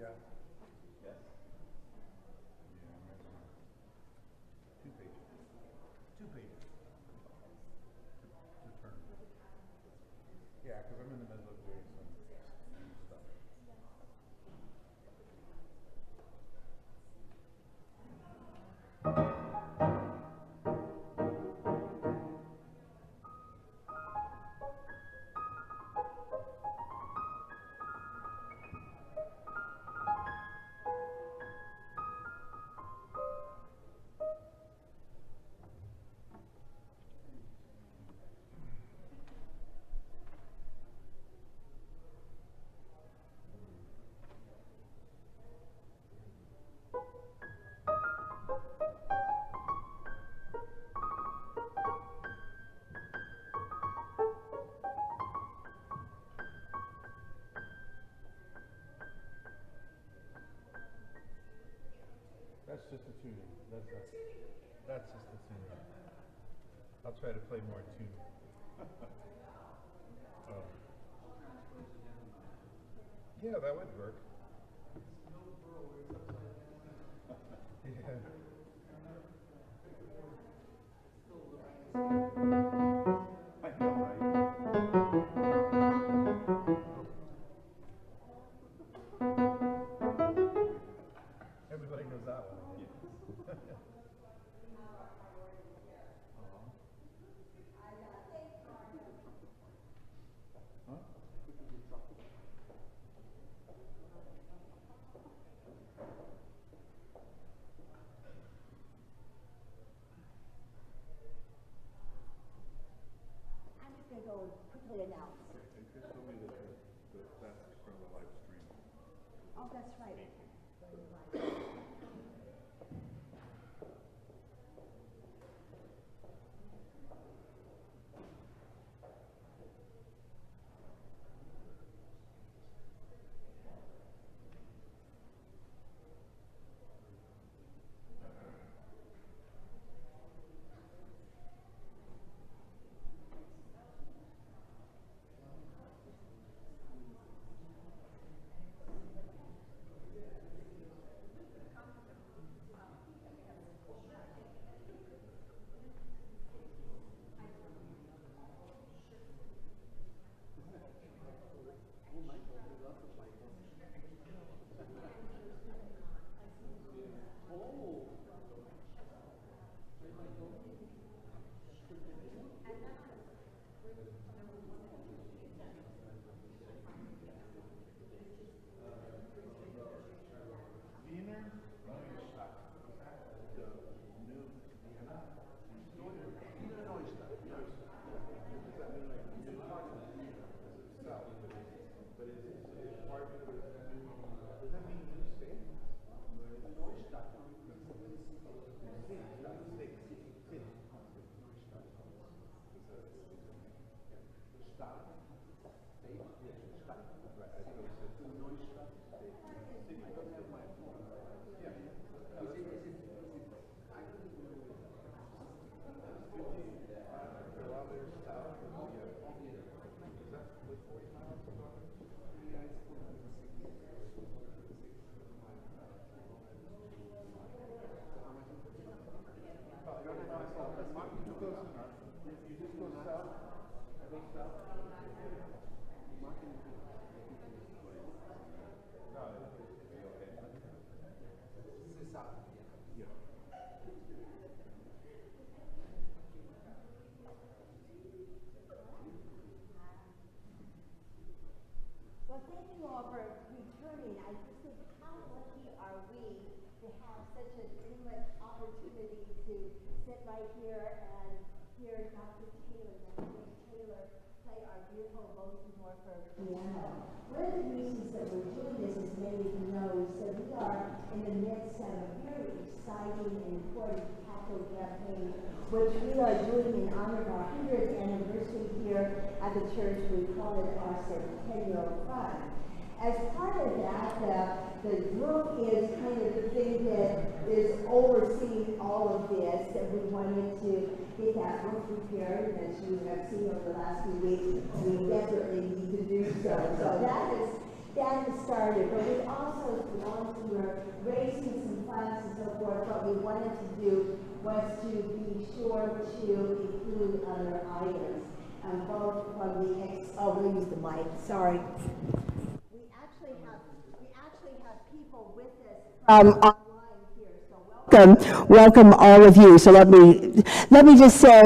Yeah. Yes. Two pages. Two pages. To turn. Yeah, because I'm in the middle of doing some stuff. That's just a tuning. That's just a tuning. I'll try to play more tune. Yeah, that would work. Yeah. I know, right? Everybody knows that one. Huh? I'm just going to go and quickly announce. And Chris told me that that's from the live stream. Oh, that's right. sit right here and hear Dr. Taylor, Dr. Taylor, play our beautiful Bosendorfer piano. One of the reasons that we're doing this, as many of you know, is that we are in the midst of a very exciting and important capital campaign, which we are doing in honor of our 100th anniversary here at the church. We call it our Centennial Fund. As part of that, the group is kind of the thing that is overseeing all of this, and we wanted to get that roof repaired, and as you have seen over the last few weeks, we definitely need to do so. So that has started, but we also, we were raising some funds and so forth. What we wanted to do was to be sure to include other items, both from the we'll use the mic, sorry. We actually have people with us online here, so welcome all of you. So let me just say,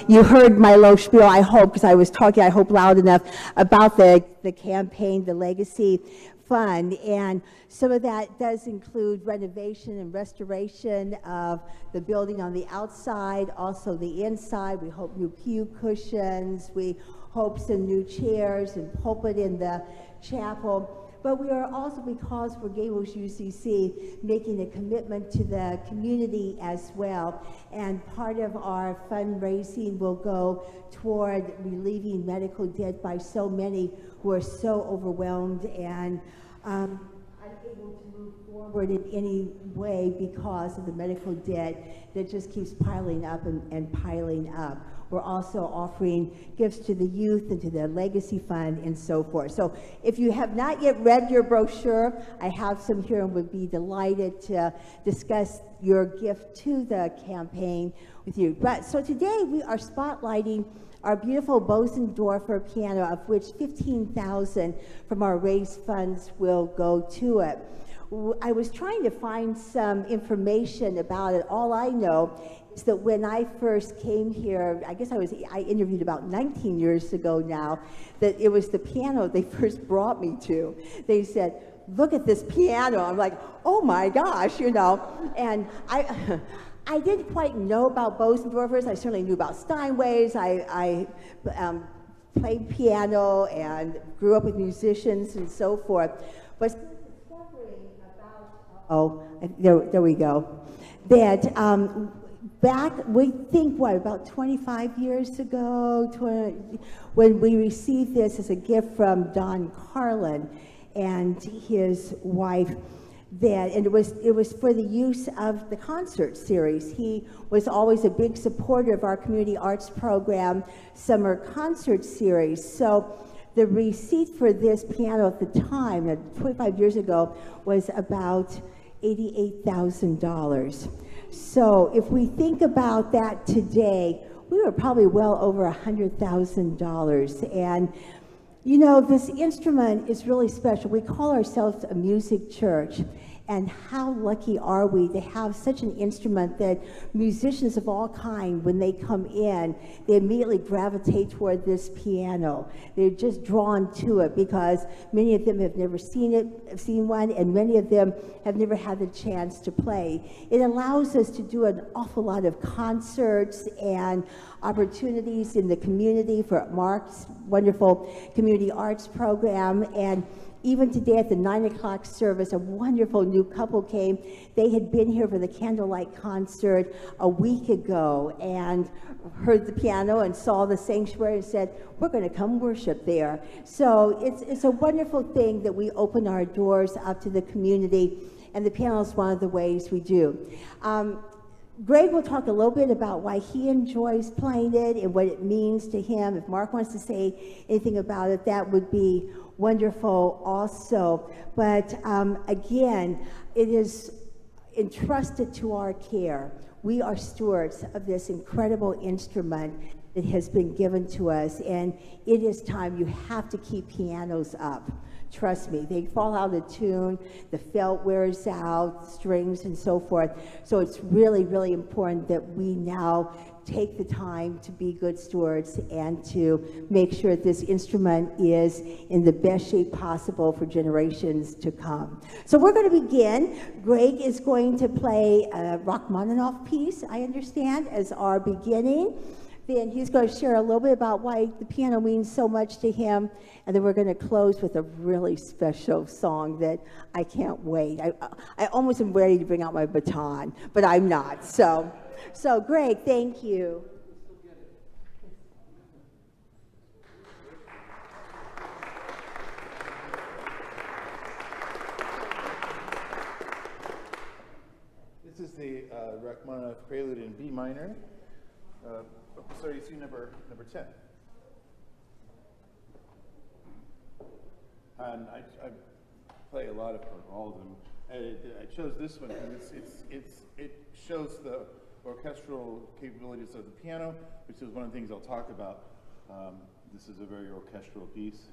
you heard my low spiel, I hope, because I was talking, I hope, loud enough about the campaign, the Legacy Fund, and some of that does include renovation and restoration of the building on the outside, also the inside. We hope new pew cushions, we hope some new chairs and pulpit in the chapel. But we are also, because we're Gables UCC, making a commitment to the community as well. And part of our fundraising will go toward relieving medical debt by so many who are so overwhelmed and unable to move forward in any way because of the medical debt that just keeps piling up and piling up. We're also offering gifts to the youth and to the Legacy Fund and so forth. So if you have not yet read your brochure, I have some here and would be delighted to discuss your gift to the campaign with you. But so today we are spotlighting our beautiful Bosendorfer piano, of which $15,000 from our raised funds will go to it. I was trying to find some information about it. All I know is that when I first came here, I guess I interviewed about 19 years ago now, that it was the piano they first brought me to. They said, look at this piano. I'm like, oh my gosh, you know. And I didn't quite know about Bosendorfers. I certainly knew about Steinways. I played piano and grew up with musicians and so forth. But discovering about, there we go, that back, we think, about 25 years ago, when we received this as a gift from Don Carlin and his wife, and it was for the use of the concert series. He was always a big supporter of our community arts program summer concert series. So the receipt for this piano at the time, 25 years ago, was about $88,000. So if we think about that today, we were probably well over $100,000. And you know, this instrument is really special. We call ourselves a music church. And how lucky are we to have such an instrument that musicians of all kinds, when they come in, they immediately gravitate toward this piano. They're just drawn to it because many of them have never seen one, and many of them have never had the chance to play. It allows us to do an awful lot of concerts and opportunities in the community for Mark's wonderful community arts program. And even today at the 9 o'clock service, a wonderful new couple came. They had been here for the candlelight concert a week ago and heard the piano and saw the sanctuary and said, we're going to come worship there. So it's a wonderful thing that we open our doors up to the community, and the piano is one of the ways we do. Greg will talk a little bit about why he enjoys playing it and what it means to him. If Mark wants to say anything about it, that would be wonderful also. But again, it is entrusted to our care. We are stewards of this incredible instrument, that has been given to us, and it is time. You have to keep pianos up. Trust me, they fall out of tune, the felt wears out, strings and so forth. So it's really, really important that we now take the time to be good stewards and to make sure this instrument is in the best shape possible for generations to come. So we're going to begin. Greg is going to play a Rachmaninoff piece, I understand, as our beginning. Then he's going to share a little bit about why the piano means so much to him, and then we're going to close with a really special song that I can't wait. I almost am ready to bring out my baton, but I'm not. So Greg, thank you. This is the Rachmaninoff Prelude in B minor. Sorry, you see number 10. And I play a lot of all of them. I chose this one because it shows the orchestral capabilities of the piano, which is one of the things I'll talk about. This is a very orchestral piece.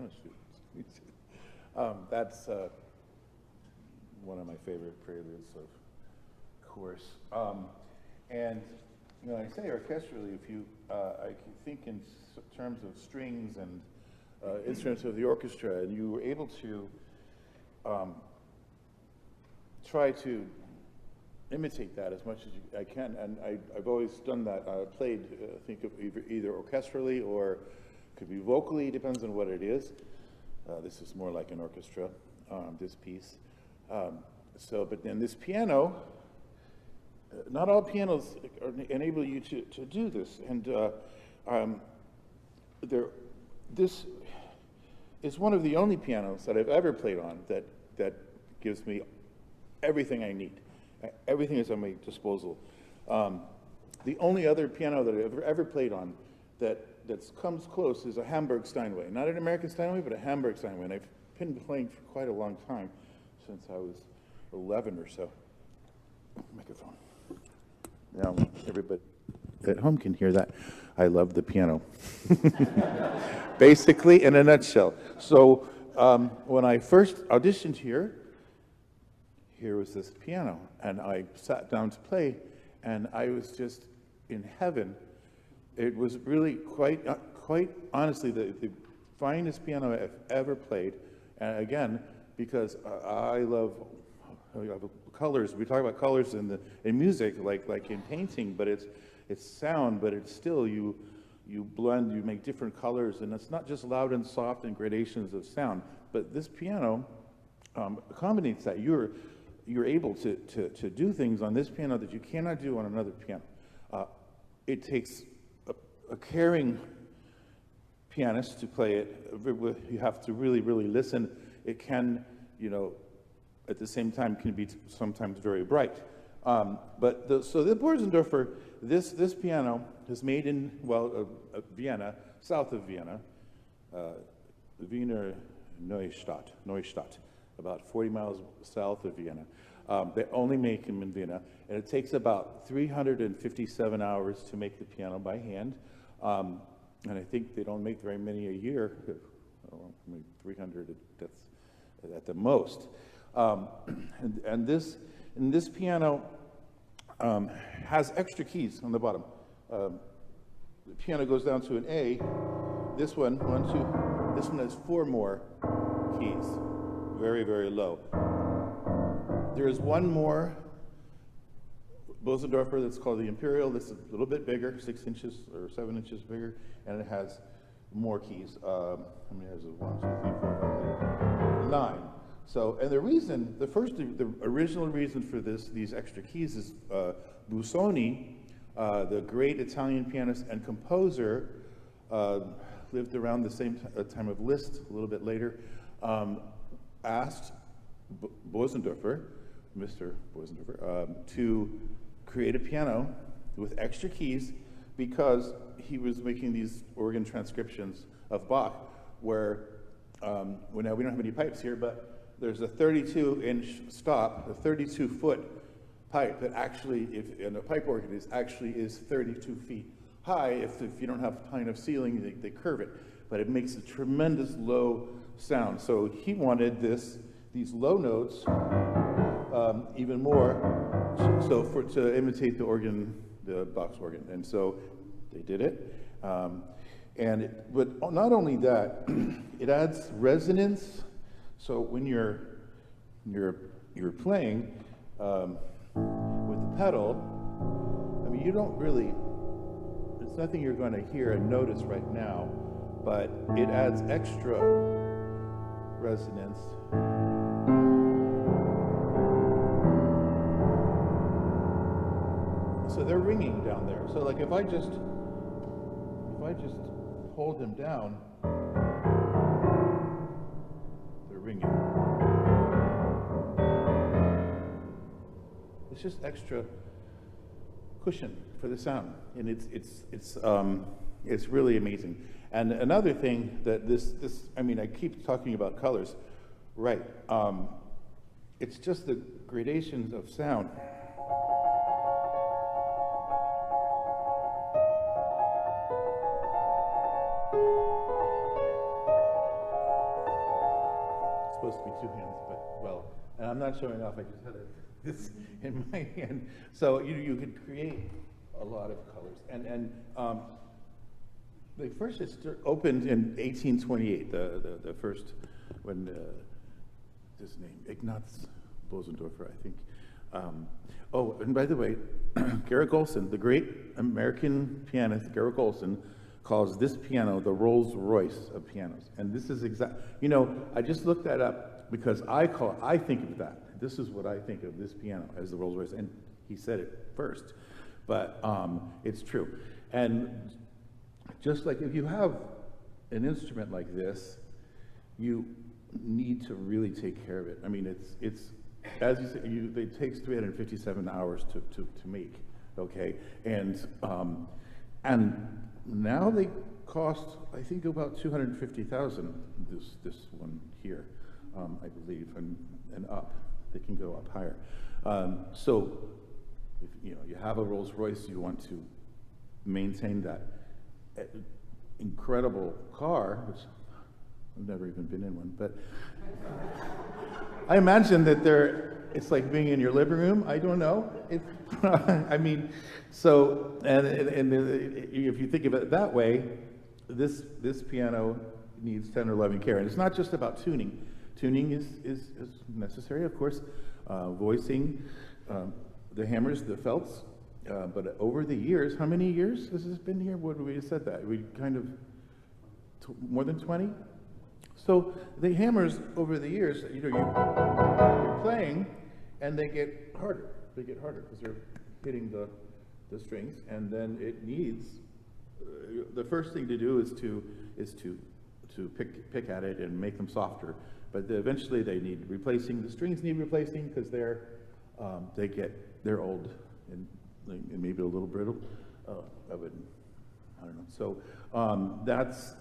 piano students. That's one of my favorite preludes, of course. And you know, I say orchestrally, if you, I can think in terms of strings and instruments of the orchestra, and you were able to try to imitate that as much as I can, and I've always done that. I played, think of either orchestrally or could be vocally, depends on what it is. This is more like an orchestra, this piece. But then this piano, not all pianos enable you to do this, and this is one of the only pianos that I've ever played on that gives me everything I need. Everything is at my disposal. The only other piano that I've ever played on that comes close is a Hamburg Steinway. Not an American Steinway, but a Hamburg Steinway. And I've been playing for quite a long time, since I was 11 or so. Microphone. Now, everybody at home can hear that. I love the piano. Basically, in a nutshell. So when I first auditioned here was this piano, and I sat down to play, and I was just in heaven. It was really quite honestly the finest piano I've ever played. And again, because I love colors. We talk about colors in music, like in painting, but it's sound, but it's still you blend, you make different colors, and it's not just loud and soft and gradations of sound. But this piano accommodates that. You're able to do things on this piano that you cannot do on another piano. It takes a caring pianist to play it. You have to really, really listen. It can, at the same time, can be sometimes very bright. So the Bosendorfer, this piano is made in, Vienna, south of Vienna, Wiener Neustadt, about 40 miles south of Vienna. They only make them in Vienna, and it takes about 357 hours to make the piano by hand. And I think they don't make very many a year. I mean, 300, that's at the most. And this piano has extra keys on the bottom. The piano goes down to an A. This one, 1, 2. This one has 4 more keys, very, very low. There is one more Bosendorfer that's called the Imperial. This is a little bit bigger, 6 inches or 7 inches bigger, and it has more keys. How many has it? 1, 2, 3, 4, 5, 9. So, and the original reason for these extra keys is Busoni, the great Italian pianist and composer, lived around the same time of Liszt, a little bit later, asked Bosendorfer, Mr. Bosendorfer, to create a piano with extra keys because he was making these organ transcriptions of Bach, where, now we don't have any pipes here, but there's a 32-inch stop, a 32-foot pipe that actually, in a pipe organ, is 32 feet high. If you don't have high enough ceiling, they curve it, but it makes a tremendous low sound. So he wanted these low notes even more, to imitate the organ, the Bach's organ, and so they did it. But not only that, it adds resonance. So when you're playing with the pedal, I mean, you don't really. It's nothing you're going to hear and notice right now, but it adds extra resonance. So they're ringing down there. So like if I just hold them down, they're ringing. It's just extra cushion for the sound, and it's really amazing. And another thing that I mean, I keep talking about colors, right? It's just the gradations of sound. supposed to be two hands, but, well, and I'm not showing off, I just had this in my hand. So you could create a lot of colors. And they first opened in 1828, the first, when, his name, Ignaz Bosendorfer, I think. Oh, and by the way, Garrick Olson, the great American pianist, Garrick Olson, calls this piano the Rolls Royce of pianos. And this is you know, I just looked that up because I think of that. This is what I think of this piano as the Rolls Royce, and he said it first, but it's true. And just like if you have an instrument like this, you need to really take care of it. I mean, it's as you said, it takes 357 hours to make, okay? And now they cost, I think, about 250,000. This one here, I believe, and up. They can go up higher. So, if you have a Rolls Royce, you want to maintain that incredible car, which I've never even been in one, but I imagine that it's like being in your living room. I don't know. I mean, so, and if you think of it that way, this piano needs tender loving care. And it's not just about tuning. Tuning is necessary, of course. Voicing, the hammers, the felts. But over the years, how many years has this been here? What we just said that? We kind of, more than 20? So the hammers over the years, you're playing, and they get harder. They get harder because they're hitting the strings, and then it needs. The first thing to do is to pick at it and make them softer. But eventually they need replacing. The strings need replacing because they're old and maybe a little brittle. I don't know. So that's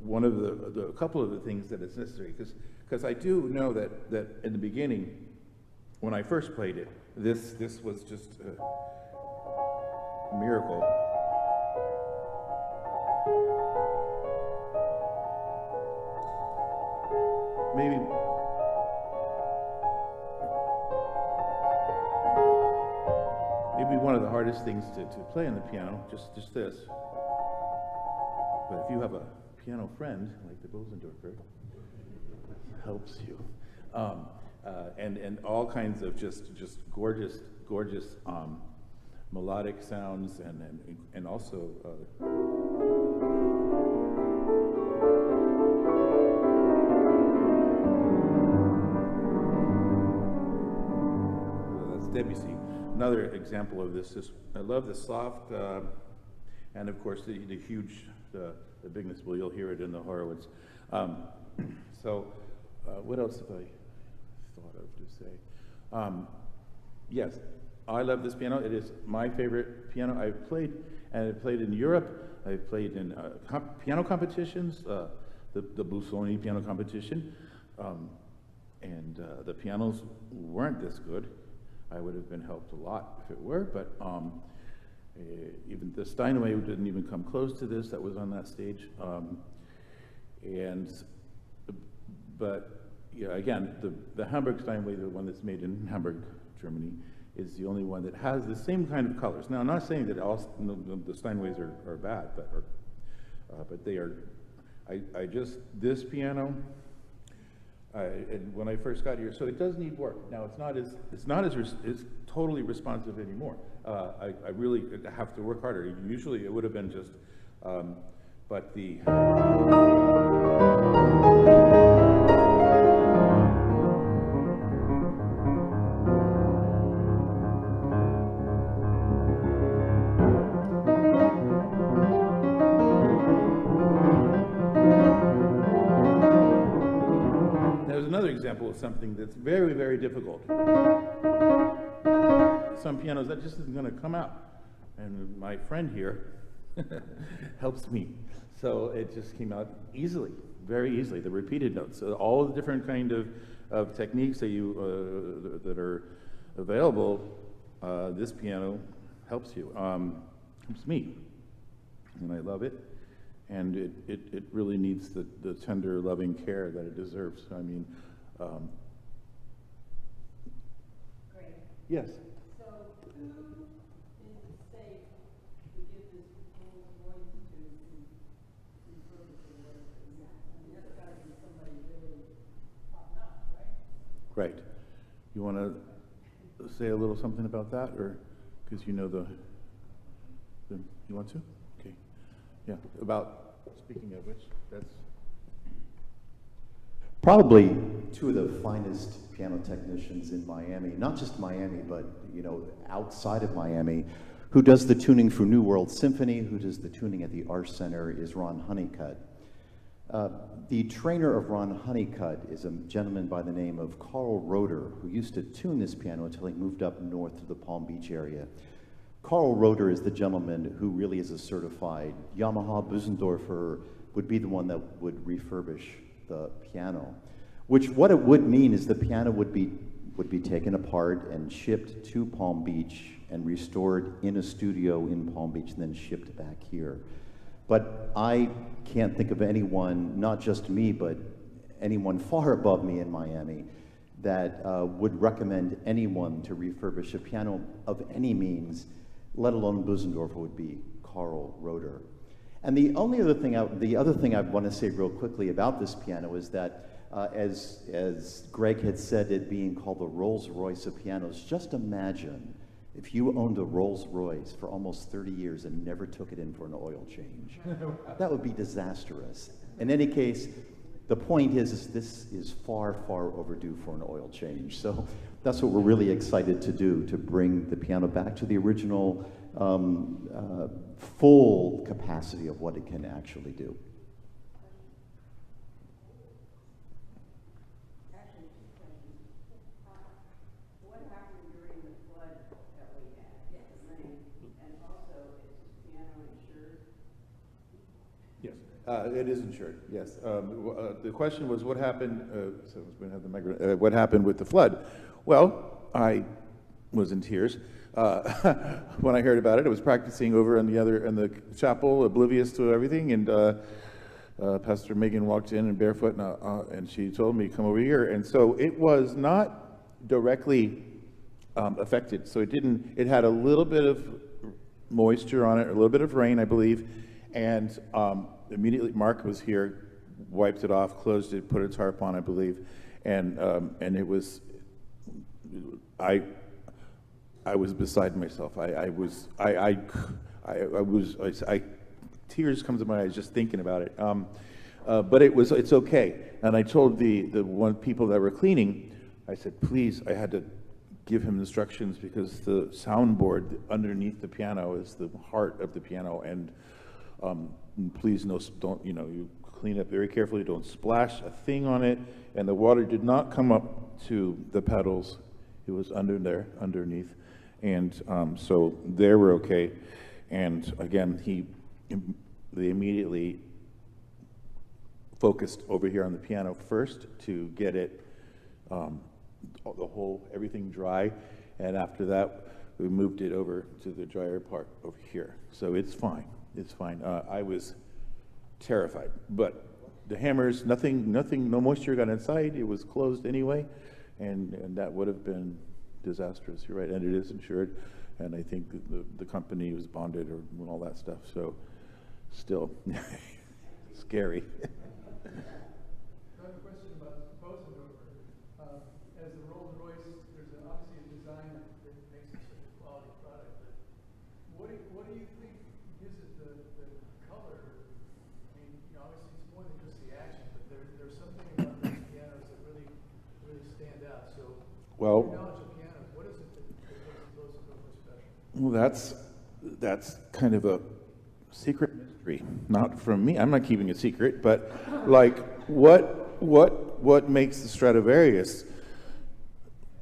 one of a couple of the things that is necessary, because I do know that in the beginning, when I first played it, this was just a miracle. Maybe one of the hardest things to play on the piano, just this. But if you have a piano friend like the Bosendorfer, it helps you. And all kinds of just gorgeous melodic sounds, and also that's Debussy. Another example of this is, I love the soft, and of course the huge, the bigness. Well, you'll hear it in the Horowitz. So, what else have I thought of to say? Yes, I love this piano. It is my favorite piano. I've played in Europe. I've played in piano competitions, the Busoni piano competition, and the pianos weren't this good. I would have been helped a lot if it were, but even the Steinway didn't even come close to this. That was on that stage, but yeah, again, the Hamburg Steinway, the one that's made in Hamburg, Germany, is the only one that has the same kind of colors. Now, I'm not saying that all the Steinways are bad, but they are. This piano. And when I first got here, so it does need work. Now it's totally responsive anymore. I really have to work harder. Usually it would have been just, but the. Example of something that's very, very difficult. Some pianos that just isn't going to come out, and my friend here helps me, so it just came out easily, very easily. The repeated notes, all the different kind of techniques that that are available. This piano helps you, helps me, and I love it. And it really needs the tender, loving care that it deserves. I mean. Great. Yes. So who is the state to give this Rolls Royce to refurbish or whatever? I mean, that's got to be somebody really top notch, right? Right. You want to say a little something about that, or because you know the you want to? Okay. Yeah. About speaking of which, that's probably two of the finest piano technicians in Miami, not just Miami, but outside of Miami, who does the tuning for New World Symphony, who does the tuning at the Arts Center, is Ron Honeycutt. The trainer of Ron Honeycutt is a gentleman by the name of Carl Roeder, who used to tune this piano until he moved up north to the Palm Beach area. Carl Roeder is the gentleman who really is a certified Yamaha Bosendorfer, would be the one that would refurbish the piano, which what it would mean is the piano would be taken apart and shipped to Palm Beach and restored in a studio in Palm Beach and then shipped back here. But I can't think of anyone, not just me, but anyone far above me in Miami that would recommend anyone to refurbish a piano of any means, let alone Bosendorfer, would be Carl Roeder. And the other thing I want to say real quickly about this piano is that, as Greg had said, it being called the Rolls Royce of pianos, just imagine if you owned a Rolls Royce for almost 30 years and never took it in for an oil change. That would be disastrous. In any case, the point is this is far, far overdue for an oil change. So that's what we're really excited to do, to bring the piano back to the original full capacity of what it can actually do. Actually, two questions. What happened during the flood that we had, the rain, and also is this piano insured? yes. It is insured. Yes. The question was what happened. So we have the what happened with the flood? Well, I was in tears when I heard about it. I was practicing over in the chapel, oblivious to everything, and Pastor Megan walked in barefoot, and she told me, "Come over here." And so it was not directly affected. So it had a little bit of moisture on it, a little bit of rain, I believe, and immediately Mark was here, wiped it off, closed it, put a tarp on, I believe, and it was. I was beside myself. Tears come to my eyes just thinking about it. But it's okay. And I told the one people that were cleaning, I said, please, I had to give him instructions because the soundboard underneath the piano is the heart of the piano, and please don't, you clean up very carefully, don't splash a thing on it, and the water did not come up to the pedals. It was underneath. And so they were okay. And again, they immediately focused over here on the piano first to get it, everything dry. And after that, we moved it over to the drier part over here. So it's fine. It's fine. I was terrified, but the hammers, no moisture got inside. It was closed anyway, and that would have been disastrous. You're right, and it is insured, and I think the company was bonded or all that stuff. So, still scary. Another question about Bosendorfer. As the Rolls Royce, there's obviously a design that makes it such a quality product. But what do you think gives it the color? I mean, obviously it's more than just the action, but there's something about those pianos that really stand out. So, well, your knowledge of pianos, what is it that makes Bosendorfer special? Well, that's kind of a secret mystery, not from me. I'm not keeping a secret, but like what makes the Stradivarius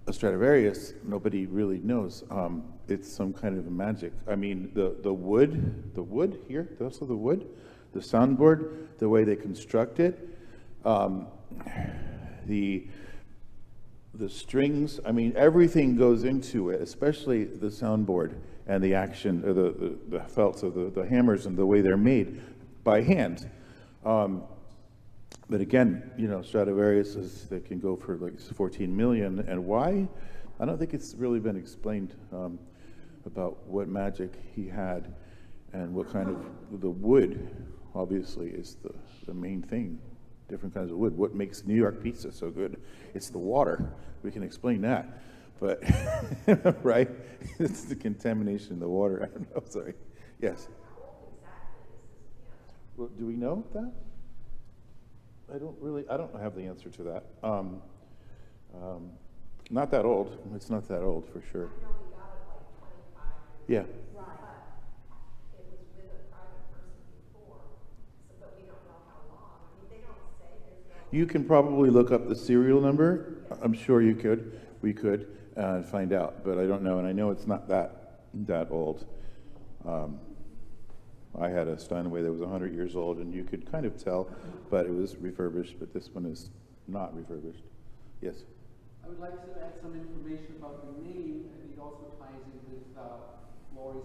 a Stradivarius? Nobody really knows. It's some kind of a magic. I mean, the wood here, also the wood, the soundboard, the way they construct it, the strings, I mean, everything goes into it, especially the soundboard and the action, or the felts of the hammers and the way they're made by hand. But again, you know, Stradivarius they can go for like 14 million, and why? I don't think it's really been explained about what magic he had and what kind of, the wood obviously is the main thing, different kinds of wood. What makes New York pizza so good? It's the water. We can explain that, but, right? It's the contamination in the water. I don't know, sorry. Yes? Well, do we know that? I don't have the answer to that. Not that old. It's not that old for sure. I know we got it like 25 years Yeah. ago, but it was with a private person before, so, but we don't know how long. I mean, they don't say there's no. You can probably look up the serial number. I'm sure you could. We could find out, but I don't know, and I know it's not that old. I had a Steinway that was 100 years old, and you could kind of tell, but it was refurbished, but this one is not refurbished. Yes? I would like to add some information about the name, and it also ties in with Laurie's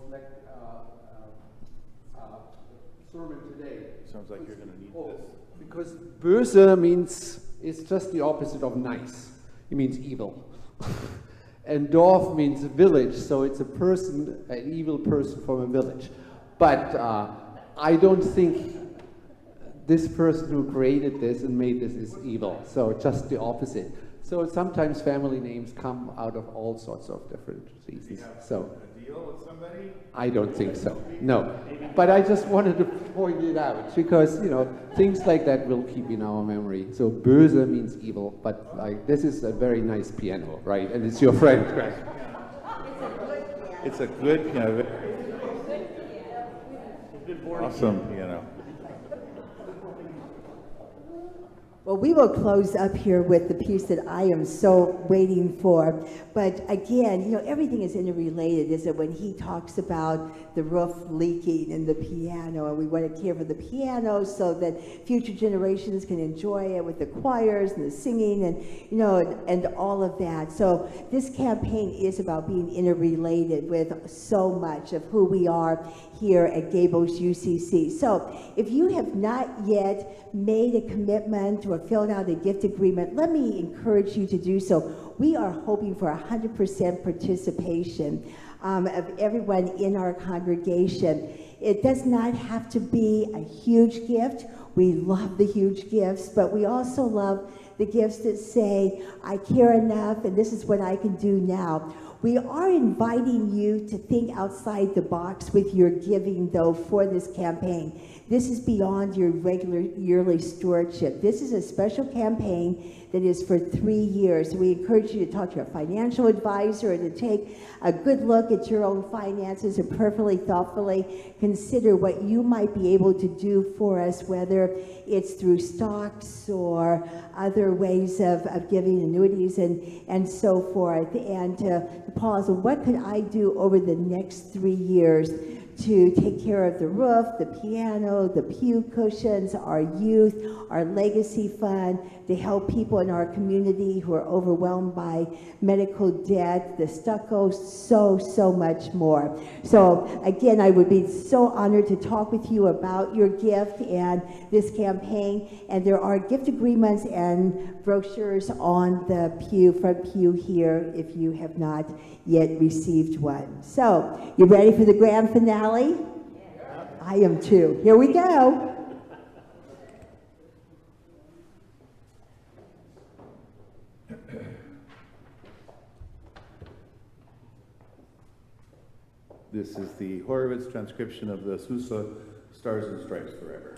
sermon today. Sounds like you're going to need this. Because böse means, it's just the opposite of nice. It means evil. And Dorf means village, so it's a person, an evil person from a village. But I don't think this person who created this and made this is evil, so just the opposite. So sometimes family names come out of all sorts of different reasons. So A deal with somebody? I don't think so, no. But I just wanted to point it out because, you know, things like that will keep in our memory. So böse means evil, but like this is a very nice piano, right? And it's your friend, right? It's a good piano. Awesome piano. Well, we will close up here with the piece that I am so waiting for. But again, you know, everything is interrelated, isn't it? When he talks about the roof leaking and the piano, and we want to care for the piano so that future generations can enjoy it with the choirs and the singing and, you know, and all of that. So this campaign is about being interrelated with so much of who we are here at Gables UCC. So if you have not yet made a commitment or filled out a gift agreement, let me encourage you to do so. We are hoping for 100% participation of everyone in our congregation. It does not have to be a huge gift. We love the huge gifts, but we also love the gifts that say, I care enough and this is what I can do now. We are inviting you to think outside the box with your giving, though, for this campaign. This is beyond your regular yearly stewardship. This is a special campaign that is for 3 years. We encourage you to talk to your financial advisor and to take a good look at your own finances and perfectly thoughtfully consider what you might be able to do for us, whether it's through stocks or other ways of giving, annuities and so forth. And to pause, what could I do over the next 3 years to take care of the roof, the piano, the pew cushions, our youth, our legacy fund, to help people in our community who are overwhelmed by medical debt, the stucco, so much more. So again, I would be so honored to talk with you about your gift and this campaign. And there are gift agreements and brochures on the front pew here if you have not yet received one. So, you ready for the grand finale? Yeah. I am too. Here we go. This is the Horowitz transcription of the Sousa Stars and Stripes Forever.